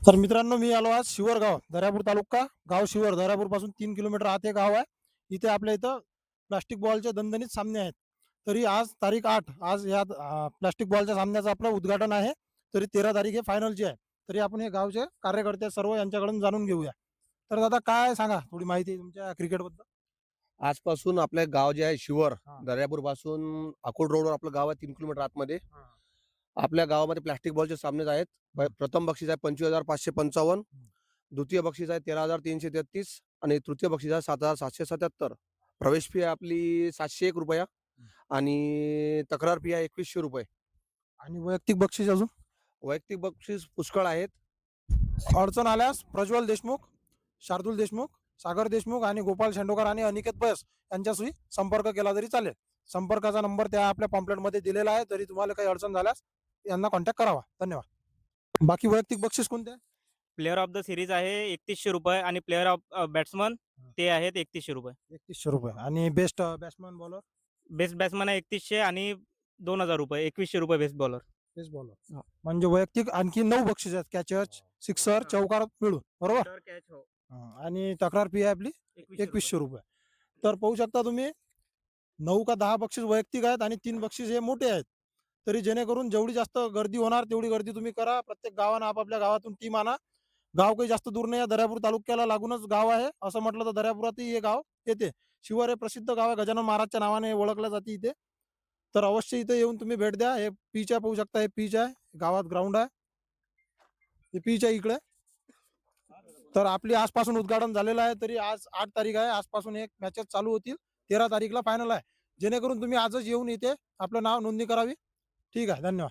तर मित्रांनो, मी आलो आज शिवर गाव, दर्यापूर तालुका, गाव शिवर. दर्यापूर पासून 3 किलोमीटर आत हे गाव आहे. इथे आपल्या इथं प्लास्टिक बॉलचे दणदणीत सामने आहेत. तरी आज तारीख 8, आज या प्लास्टिक बॉलच्या सामन्याचं आपलं उद्घाटन आहे. तरी 13 तारीख हे फायनलची आहे. तरी आपण हे गावचे कार्यकर्ते सर्व यांच्याकडून जाणून घेऊया. तर दादा, काय सांगा थोडी माहिती तुमच्या क्रिकेटबद्दल? आजपासून आपलं गाव जे आहे शिवर, हां. दर्यापूर पासून अकोट रोडवर आपलं गाव आहे 3 किलोमीटर आतमध्ये. आपल्या गावामध्ये प्लास्टिक बॉलचे सामने आहेत. प्रथम बक्षीस आहे 25,555, द्वितीय बक्षीस आहे 13,333 आणि तृतीय बक्षीस आहे 7,777. प्रवेश फी आहे आपली 701 रुपया आणि तक्रार फी आहे 2100 रुपये. आणि वैयक्तिक बक्षीस अजून वैयक्तिक बक्षीस पुष्कळ आहेत. अडचण आल्यास प्रज्वल देशमुख, शार्दूल देशमुख, सागर देशमुख आणि गोपाल शेंडोकर आणि अनिकेत बैस यांच्याशी संपर्क केला तरी चालेल. संपर्काचा नंबर त्या आपल्या पॉम्पलेटमध्ये दिलेला आहे. तरी तुम्हाला काही अडचण झाल्यास यांना कॉन्टॅक्ट करावा. धन्यवाद. बाकी वैयक्तिक बक्षीस कोणते आहे? प्लेअर ऑफ द सिरीज आहे 3100 रुपये आणि प्लेअर ऑफ बॅट्समन ते आहेत 3100 रुपये. 3100 रुपये. आणि best batsman bowler, best batsman आहे 3100 आणि 2000 रुपये, 2100 रुपये बेस्ट बॉलर. Best bowler. हो. म्हणजे वैयक्तिक आणखी 9 बक्षीस आहेत, कॅचर, सिक्सर, चौकार मिळून, बरोबर? आणि तक्रार फी आहे आपली 2100 रुपये. तर पाहू शकता तुम्ही, 9 का 10 बक्षीस वैयक्तिक आहेत आणि 3 बक्षीस हे मोठे आहेत. तरी जेणेकरून जेवढी जास्त गर्दी होणार तेवढी गर्दी तुम्ही करा. प्रत्येक गावानं आपापल्या गावातून टीम आणा. गाव काही जास्त दूर नाही आहे, दर्यापूर तालुक्याला लागूनच गाव आहे. असं म्हटलं तर दर्यापुरातही हे गाव येते. शिवर हे प्रसिद्ध गाव आहे, गजानन महाराजच्या नावाने ओळखलं जाते इथे. तर अवश्य इथे येऊन तुम्ही भेट द्या. हे पीच आहे, पाहू शकता, हे पीच आहे, गावात ग्राउंड आहे, हे पीच आहे इकडे. तर आपली आजपासून उद्घाटन झालेलं आहे. तरी आज 8 तारीख आहे, आजपासून एक मॅचेस चालू होतील. 13 तारीखला फायनल आहे. जेणेकरून तुम्ही आजच येऊन इथे आपलं नाव नोंदणी करावी. ठीक आहे, धन्यवाद.